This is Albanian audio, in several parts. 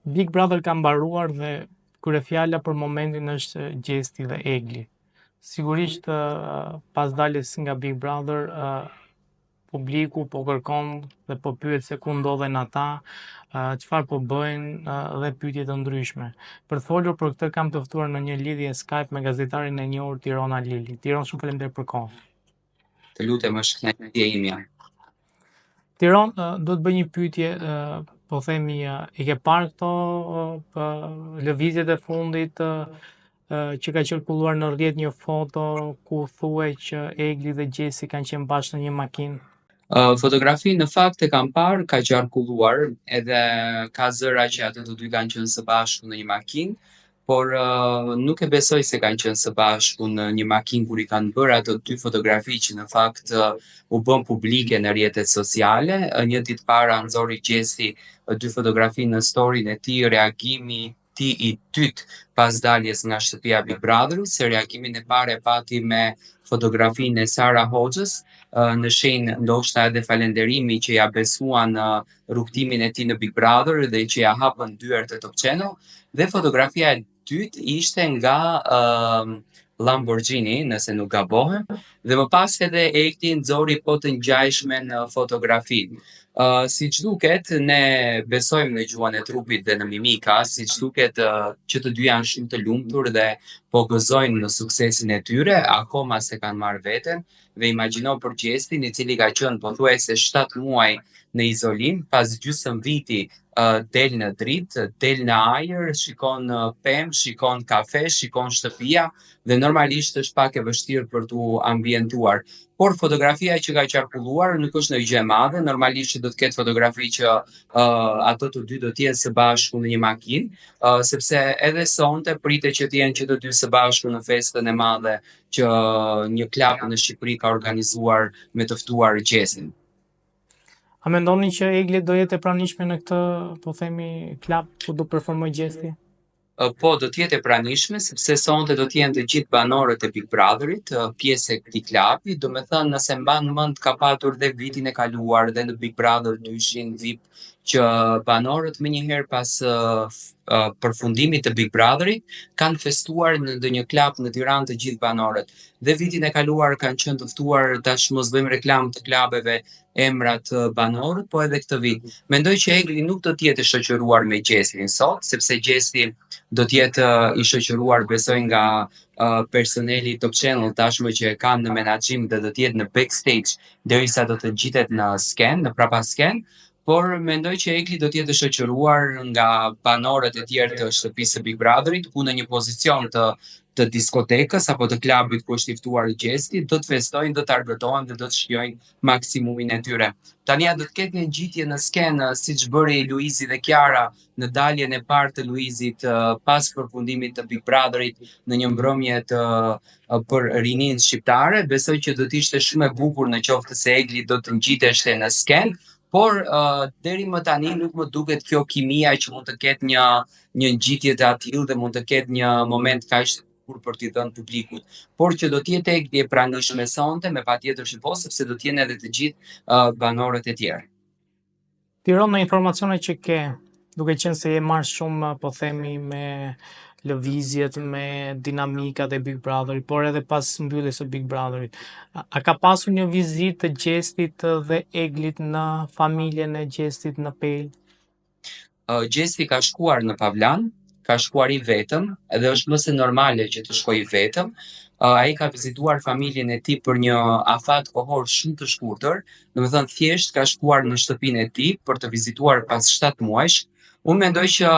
Big Brother ka mbaruar dhe kryefjala për momentin është Gjesti dhe Egli. Sigurisht pas daljes nga Big Brother, publiku po kërkon dhe po pyet se ku ndodhen ata, çfarë po bëjnë dhe pyetje të ndryshme. Për të folur për këtë kam të ftuar në një lidhje Skype me gazetarin e njohur Tirona Lili. Tiron, shumë faleminderit për kohë. Të lutem, është kënaqësia ime. Tiron, do të bëj një pyetje, po themi, i ke parë këto lëvizjet e fundit që ka qarkulluar në rrjet një foto ku thuhet që Egli dhe Gjesi kanë qenë bashkë në një makinë? Fotografi në fakt e kam parë, ka qarkulluar edhe ka zëra që ato të dy kanë qenë së bashku në një makinë, por nuk e besoj se kanë qenë së bashku në një makinë kur i kanë bërë ato dy fotografi që në fakt u bën publike në rrjetet sociale. Një ditë para nxori Gjesi dy fotografi në storin e tij, reagimi i tij i dytë pas daljes nga shtëpia Big Brotherit, se reagimin e parë e pati me fotografinë e Sara Hoxhës, në shenjë ndoshta edhe falenderimi që ja besuan rrugtimin e tij në Big Brother dhe që ja hapën dyert e Top Channel, dhe fotografia e dytë ishte nga Lamborghini, nëse nuk gabohem, dhe më pas edhe Egli nxori po të ngjajshme në fotografi. Siç duket, ne besojmë në gjuhën e trupit dhe në mimika, siç duket që të dy janë shumë të lumtur dhe po gëzojnë në suksesin e tyre, akoma se kanë marrë veten, dhe imagjino për Gjestin, i cili ka qenë pothuajse 7 muaj në izolim, pas gjysmë viti del në dritë, del në ajër, shikon pemë, shikon kafe, shikon shtëpia, dhe normalisht është pak e vështirë për t'u ambientuar. Por fotografia që ka qarkulluar nuk është ndonjë gjë e madhe, normalisht që do të ketë fotografi që ato të dy do të jenë së bashku në një makinë, sepse edhe sonte pritet që të jenë që të dy së bashku në festën e madhe që një klub në Shqipëri ka organizuar me të ftuar Gjesin. A mendoni që Egli do jetë e pranishme në këtë, po themi, klub ku do performoj Gjesti? Po, do të jetë e pranishme, sepse sonte do të jenë të gjithë banorët e Big Brotherit, pjesë e këtij klubi. Do me thënë, nëse mban mend, ka patur dhe vitin e kaluar dhe në Big Brother 200 VIP që banorët më njëherë pas përfundimit të Big Brotherit kanë festuar në ndonjë klub në Tiranë të gjithë banorët. Dhe vitin e kaluar kanë qenë të ftuar, tash mos bëjmë reklam të klubeve, emrat banorët, po edhe këtë vit. Mendoj që Egli nuk do të jetë i shoqëruar me Gjesin sot, sepse Gjesi do të jetë i shoqëruar, besoj, nga personeli Top Channel tashmë që e kanë në menaxhim dhe do të jetë në backstage derisa do të ngjitet në sken, në prapa sken, por mendoj që Egli do të jetë shoqëruar nga banorët e tjerë të shtëpisë së Big Brotherit, ku në një pozicion të diskotekës apo të klubit ku është i ftuar Gjesti, do të festojnë, do të argëtohen dhe do të shijojnë maksimumin e tyre. Tani do të ketë një ngjitje në skenë, siç bëri Luizi dhe Kiara në daljen e parë të Luizit pas përfundimit të Big Brotherit në një mbrëmje për rininë shqiptare. Besoj që do të ishte shumë e bukur në qoftë se Egli do të ngjiteshte në skenë, por deri më tani nuk më duket kjo kimia që mund të ketë një ngjitje të atill dhe mund të ketë një moment kaq kur për t'i dhënë publikut, por që do të jetë Egli e pranishme sonte, me patjetër që po, sepse do të jenë edhe të gjithë banorët e tjerë. Tiron, në informacionet që ke, duke qenë se je marrë shumë, po themi, me lëvizjet, me dinamikat e Big Brotherit, por edhe pas mbylljes së Big Brotherit, a ka pasur një vizitë të Gjestit dhe Eglit në familjen e Gjestit në Pelë? Gjesti ka shkuar në Pavlan, ka shkuar i vetëm, edhe është më se normale që të shkojë i vetëm. Ai ka vizituar familjen e tij për një afat kohor shumë të shkurtër, domethënë thjesht ka shkuar në shtëpinë e tij për të vizituar pas 7 muajsh. Unë mendoj që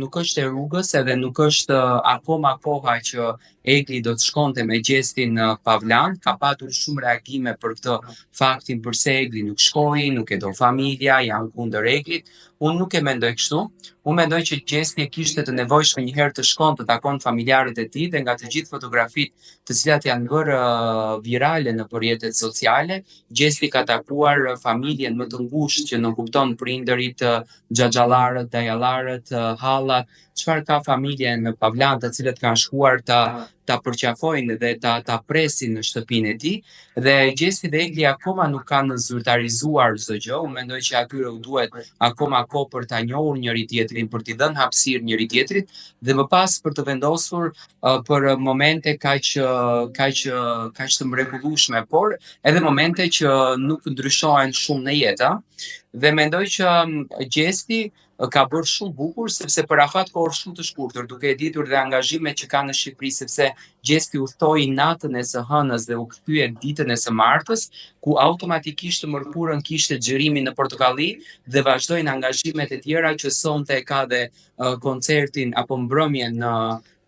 nuk është e rrugës edhe nuk është akoma koha që Egli do të shkonte me Gjestin në Pavlan. Ka patur shumë reagime për këtë faktin pse Egli nuk shkoi, nuk e do familja, janë kundër Eglit. Unë nuk e mendoj kështu. Unë mendoj që Gjesti e kishte të nevojshme një herë të shkonte të takon familjarët e tij, dhe nga të gjithë fotografitë të cilat janë bërë virale në rrjetet sociale, Gjesti ka takuar familjen më të ngushtë që nuk kupton prindërit, xhaxhallarët, dajallarët, hallat, çfarë ka familja në Pavlan, të cilët kanë shkuar ta ta përqafojnë dhe ta presin në shtëpinë e tij dhe Gjesti dhe Egli akoma nuk kanë zyrtarizuar çdo gjë. Unë mendoj që atyre u duhet akoma kohë për ta njohur njëri tjetrin, për t'i dhënë hapësirë njëri tjetrit dhe më pas për të vendosur për momente kaq të mrekullueshme, por edhe momente që nuk ndryshohen shumë në jetë. Dhe mendoj që Gjesti ka bërë shumë bukur sepse për afat kohë shumë të shkurtër, duke e ditur dhe angazhimet që ka në Shqipëri, sepse Gjesti udhtoi natën e së hënës dhe u kthye ditën e së martës, ku automatikisht të mërkurën kishte xhirimin në Portokalli dhe vazhdojnë angazhimet e tjera që sonte ka dhe koncertin apo mbrëmjen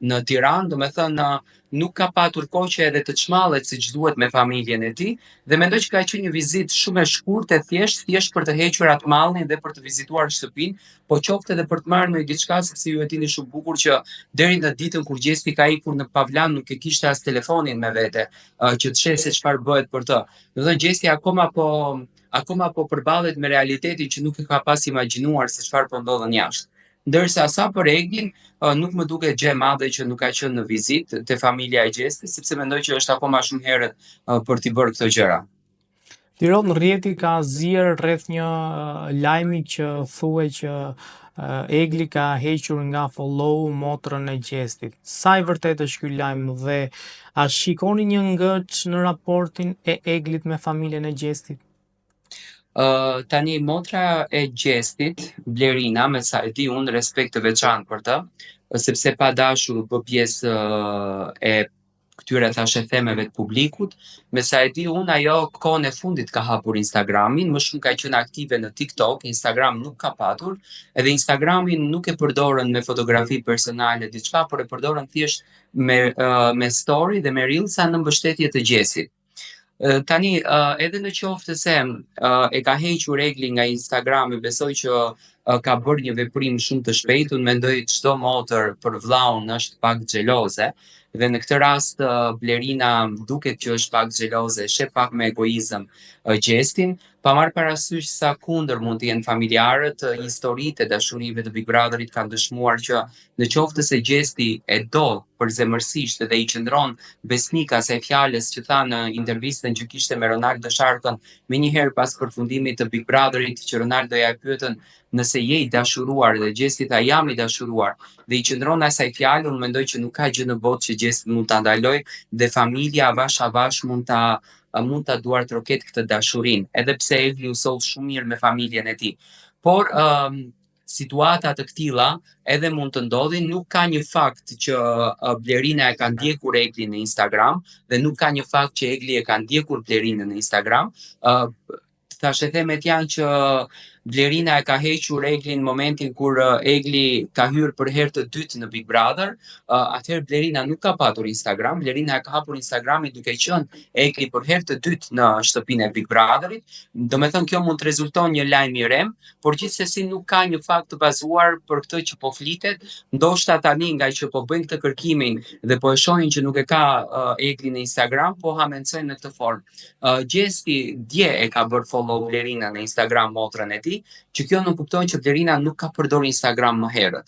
në Tiranë, do me thënë nuk ka patur kohë që edhe të çmallet siç duhet me familjen e tij dhe mendoj që ka qenë një vizitë shumë e shkurtë, thjesht për të hequr atë mallin dhe për të vizituar shtëpinë, po qoftë edhe për të marrë ndonjë diçka, sepse ju e dini shumë bukur që deri në ditën kur Gjesti ka ikur në Pavlan nuk e kishte as telefonin me vete, që të shehë se çfarë bëhet për të. Do të thënë Gjesti akoma po përballet me realitetin që nuk e ka pas imagjinuar se çfarë po ndodhen jashtë. Ndërsa sa për Eglin, nuk më duket gjë e madhe që nuk ka qenë në vizitë te familja e Gjestit, sepse mendoj që është akoma shumë herët për t'i bërë këto gjëra. Tirol në rrjeti ka zier rreth një lajmi që thuhet që Egli ka hequr nga follow motrën e Gjestit. Sa i vërtet është ky lajm dhe a shikoni një ngëç në raportin e Eglit me familjen e Gjestit? Tani motra e Gjestit, Blerina, me sa e di unë, respekt të veçantë për të, sepse pa dashur bë pjesë e këtyre thashë themeve të publikut. Me sa e di unë, ajo kohën e fundit ka hapur Instagramin, më shumë ka qenë aktive në TikTok, Instagram nuk ka patur, edhe Instagramin nuk e përdorën me fotografi personale diçka, por e përdorën thjesht me story dhe me reelsa në mbështetje të Gjestit. Tani, edhe në qoftë se e ka hequr Egli nga Instagrami, besoj që ka bërë një veprim shumë të shpejtë. Unë mendoj çdo motër për vllaun është pak xheloze dhe në këtë rast Blerina duket që është pak xheloze, sheh pak me egoizëm Gjestin, pa marrë parasysh sa kundër mund të jenë familjarët. Historitë e dashurive të Big Brotherit kanë dëshmuar që në qoftë se Gjesti e do përzemërsisht dhe i qëndron besnik asaj fjalës që tha në intervistën që kishte me Ronaldo Sharkën menjëherë pas përfundimit të Big Brotherit, që Ronaldo ja pyetën nëse je i dashuruar dhe Gjesti tha jam i dashuruar dhe i qëndron asaj fjalë, unë mendoj që nuk ka gjë në botë që Gjesti mund ta ndalojë dhe familja avash mund ta duartroket këtë dashurinë, edhe pse Egli u soll shumë mirë me familjen e tij. Por situata të këtilla edhe mund të ndodhin, nuk ka një fakt që Blerina e ka ndjekur Eglin në Instagram dhe nuk ka një fakt që Egli e ka ndjekur Blerinën në Instagram. Thashë themet janë që Blerina e ka hequr Eglin në momentin kur Egli ka hyrë për herë të dytë në Big Brother. Atëherë Blerina nuk ka patur Instagram. Blerina e ka hapur Instagramin duke qenë Egli për herë të dytë në shtëpinë e Big Brotherit. Do me thënë kjo mund të rezulton një lajm i rem, por gjithsesi nuk ka një fakt të bazuar për këtë që po flitet. Ndoshta tani nga që po bëjnë këtë kërkimin dhe po e shohin që nuk e ka Egli në Instagram, po hamencojnë në këtë formë. Gjesti dje e ka bërë follow Blerina në Instagram motrën e tij, që kjo nuk kupton që Blerina nuk ka përdorur Instagram më herët.